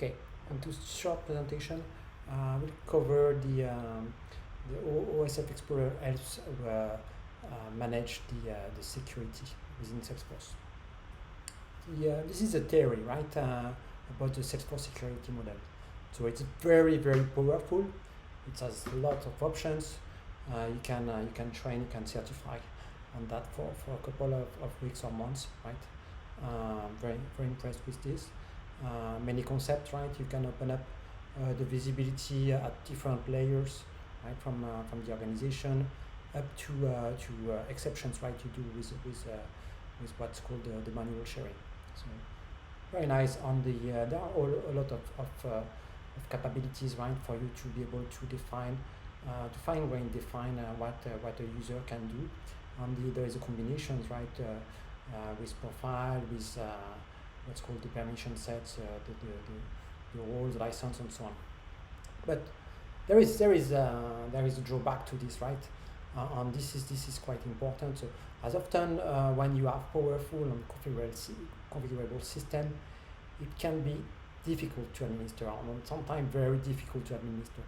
Okay, and to short presentation, we'll cover the OSF Explorer helps manage the security within Salesforce. This is a theory, right, about the Salesforce security model. So it's very, very powerful. It has a lot of options. You can train, you can certify on that for a couple of weeks or months, right? Very, very impressed with this. Many concepts, right? You can open up the visibility at different layers, right? From the organization up to exceptions, right? You do with what's called the manual sharing. So very nice. On the there are a lot of capabilities, right, for you to be able to define what a user can do. There is a combinations, right, with profile, with what's called the permission sets, the roles, license, and so on. But there is a drawback to this, right? And this is quite important. So as often when you have powerful and configurable system, it can be difficult to administer, and sometimes very difficult to administer.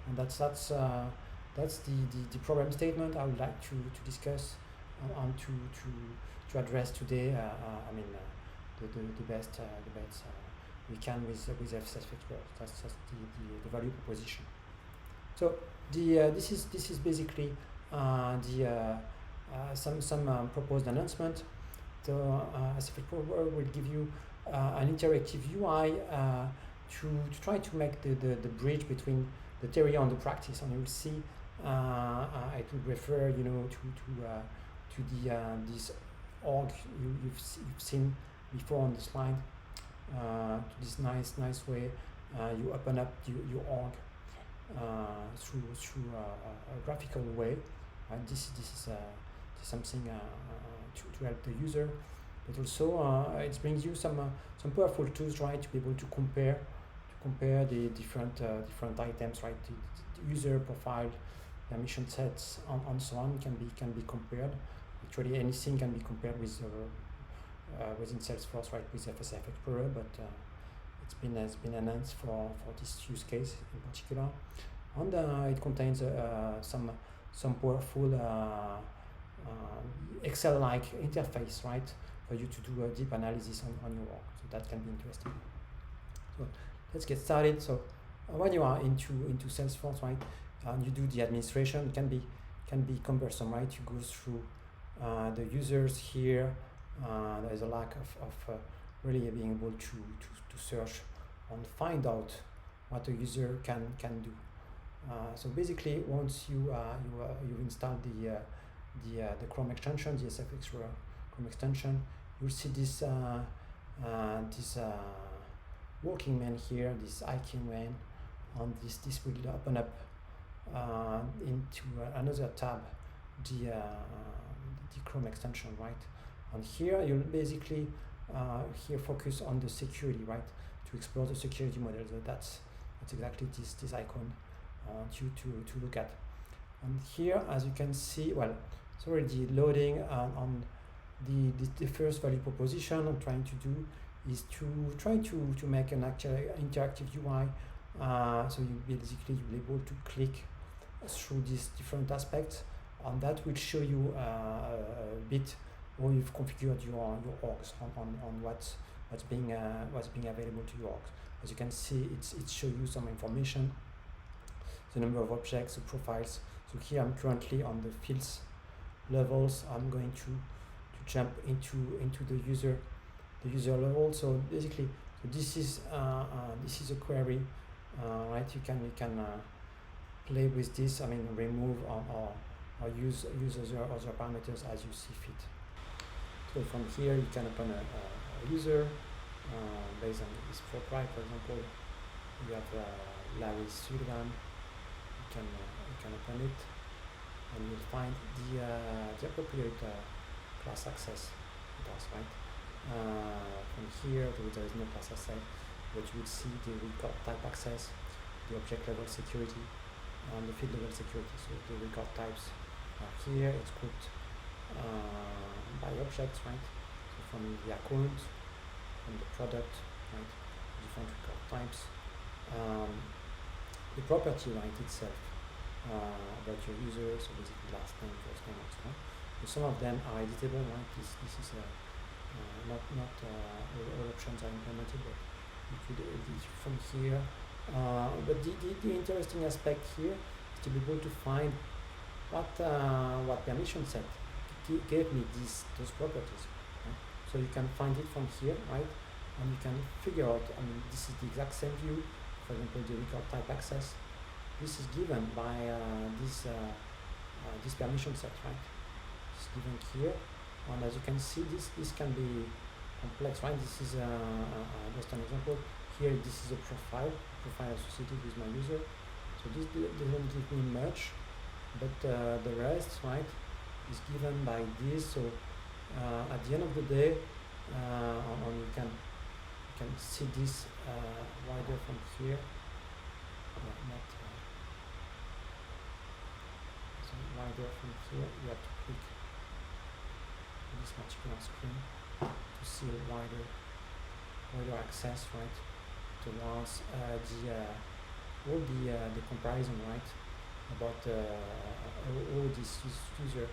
And that's the problem statement I would like to discuss and to address today. The best we can with FSF Explorer. That's just the value proposition. So this is basically some proposed announcement. So FSF Explorer will give you an interactive UI to try to make the bridge between the theory and the practice, and you will see it will refer, to this org you've seen before on the slide. To this nice way you open up your org through a graphical way. This is something to help the user, but also it brings you some powerful tools, right, to be able to compare the different items, right? The user profile, permission sets, and so on can be compared. Actually, anything can be compared with within Salesforce, right, with FSF Explorer, but it's been enhanced for this use case in particular, and it contains some powerful Excel-like interface, right, for you to do a deep analysis on your work. So that can be interesting. So let's get started. So when you are into Salesforce, right, and you do the administration, it can be cumbersome, right? You go through the users here. There is a lack of really being able to search and find out what a user can do. So basically, once you install the Chrome extension, the SF Explorer Chrome extension, you'll see this working man here, this IQ man, and this will open up into another tab, the Chrome extension, right? And here you'll basically here focus on the security, right? To explore the security model. So that's exactly this icon to look at. And here, as you can see, well, it's already loading on the first value proposition I'm trying to do is to try to make an actual interactive UI. So you'll be able to click through these different aspects, and that will show you a bit how you've configured your orgs on what's being available to your orgs. As you can see, it shows you some information, the number of objects, the profiles. So here I'm currently on the fields levels. I'm going to jump into the user level. So basically, this is a query, right? You can play with this. I mean, remove or use other parameters as you see fit. So from here you can open a user based on his profile. For example, you have Larry Sullivan. You can open it, and you'll find the appropriate class access class, right? From here there is no class access, but you will see the record type access, the object level security, and the field level security. So the record types are here. It's grouped by objects, right? So from the account, from the product, right? The different record types. The property right itself about your user, so basically last name, first name, and so on. So some of them are editable, right? This is not all options are implemented, but you could edit from here. But the interesting aspect here is to be able to find what permission set gave me those properties. Right? So you can find it from here, right? And you can figure out. I mean, this is the exact same view. For example, the record type access. This is given by this permission set, right? It's given here, and as you can see, this can be complex, right? This is just an example. Here, this is a profile associated with my user. So this doesn't give me much, but the rest, right, is given by this. So at the end of the day, and you can see this wider from here. Not so wider from here. You have to click on this particular screen to see a wider access, right, towards all the comparison, right, about all this user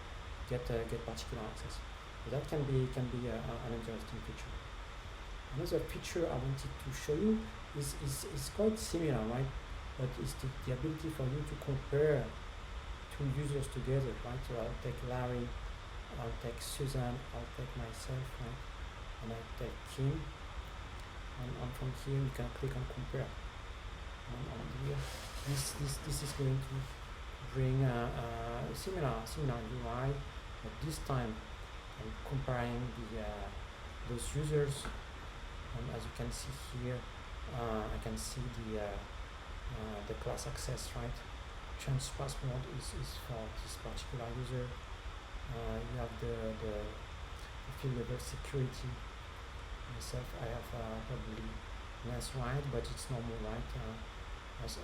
get particular access. So that can be an interesting feature. Another feature I wanted to show you is quite similar, right? But it's the ability for you to compare two users together, right? So I'll take Larry, I'll take Susan, I'll take myself, right? And I'll take Kim. And from here you can click on compare. And here, this is going to bring a similar UI, but this time I'm comparing those users. And as you can see here, I can see the class access, right? Change password is for this particular user. You have the field level security. Myself, I have probably less right, but it's normal, right? As an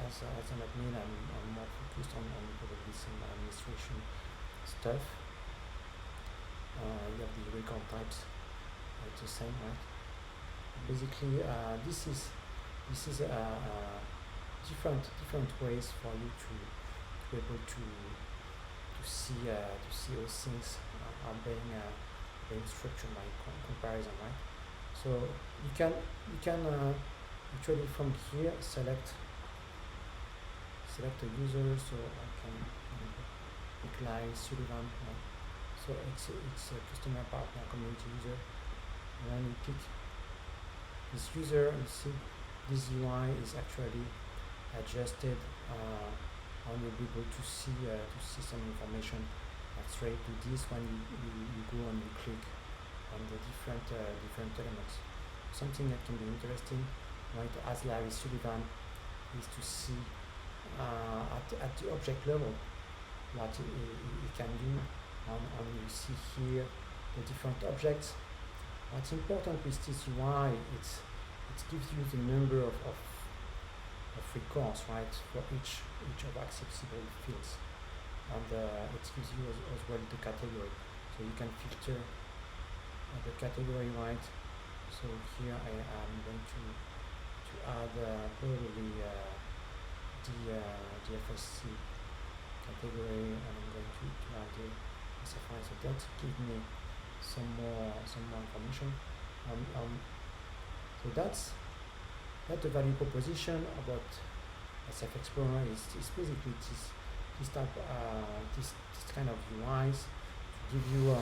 admin, I'm more focused on probably some administration stuff. You have the record types, it's the same, right? Basically, this is different ways for you to be able to see how things are being structured by comparison, right? So you can actually from here select a user. So I can apply Sullivan. Right? So it's a customer, partner, community user. And then you pick this user, and see this UI is actually adjusted, and you'll be able to see some information that's related to this when you go and you click on the different elements. Something that can be interesting, right, as Larry Sullivan, is to see at the object level what he can do, and you see here the different objects. What's important with this UI, it gives you the number of records, right, for each of accessible fields, and it gives you as well the category, so you can filter the category, right. So here I am going to add probably the FSC category, and I'm going to add the SFI, so that gives me some more information. So that's the value proposition about SF Explorer is basically this type this kind of UIs to give you a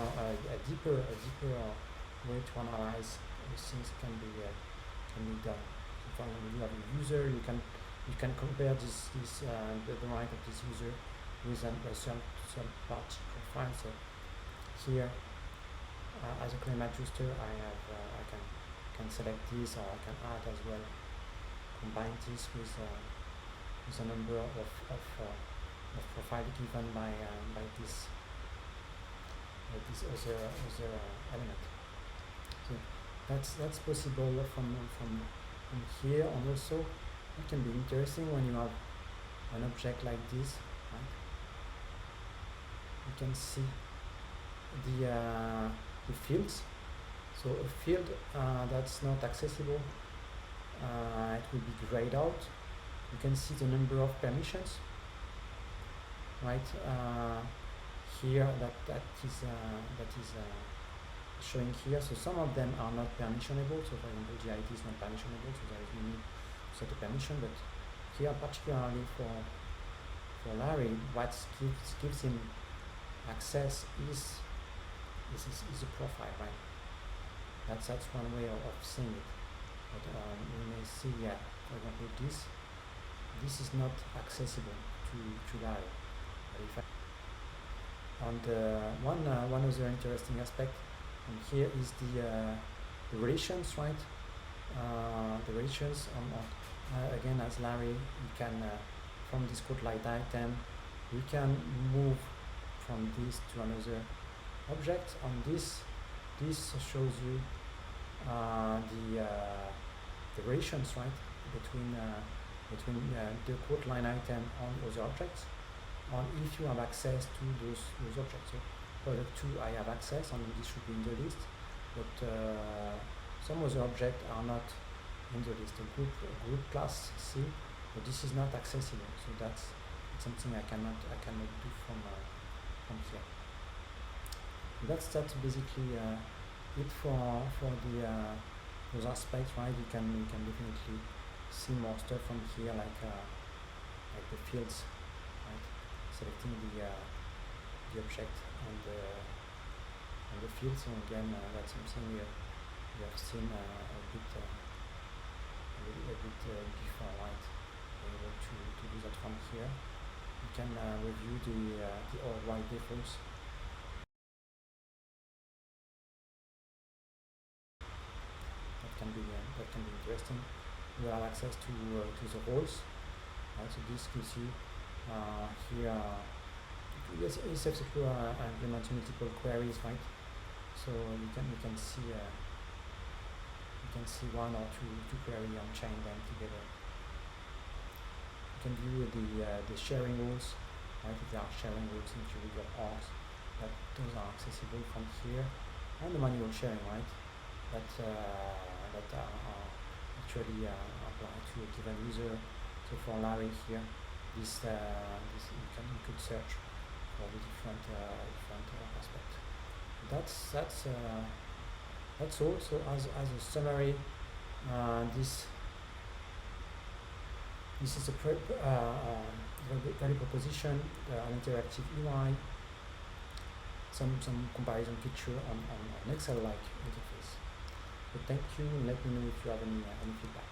deeper way to analyze how things can be done. So for example, you have a user, you can compare the right of this user with a third party profile. So here, as a claim adjuster, I can select this, or I can add as well, combine this with a number of profile given by this other element. So that's possible from here, and also it can be interesting when you have an object like this, right? You can see the fields. So a field that's not accessible it will be grayed out. You can see the number of permissions, right? Here that is showing here. So some of them are not permissionable. So for example, the ID is not permissionable, so there is no need to set a permission. But here, particularly for Larry, what gives him access is a profile, right? That's one way of seeing it. But you may see, for example, this is not accessible to Larry. But if one other interesting aspect here is the relations, right? The relations again, as Larry, we can from this code line item, we can move from this to another object. On this shows you the relations, right, between the code line item on other objects, on if you have access to those objects. So product 2 I have access, and this should be in the list, but some other objects are not in the list. A group class C, but this is not accessible. So that's something I cannot do from here. That's basically it for the those aspects, right? You can definitely see more stuff from here, like the fields, right? Selecting the object and the fields. So again, that's something we have seen a bit before, right? We're able to do that from here. You can review the old while defaults. That can be interesting. You have access to the roles. Right? So this gives you here. Yes, Salesforce implements multiple queries, right? So you can see one or two queries and chain them together. You can view the sharing rules, right? If there are sharing rules into your orgs, those are accessible from here, and the manual sharing, right? That are actually applied to a given user. So for Larry here, this you could search for the different aspects. That's all. So as a summary, this is a value proposition, an interactive UI, some comparison picture on an Excel-like interface. So thank you, and let me know if you have any feedback.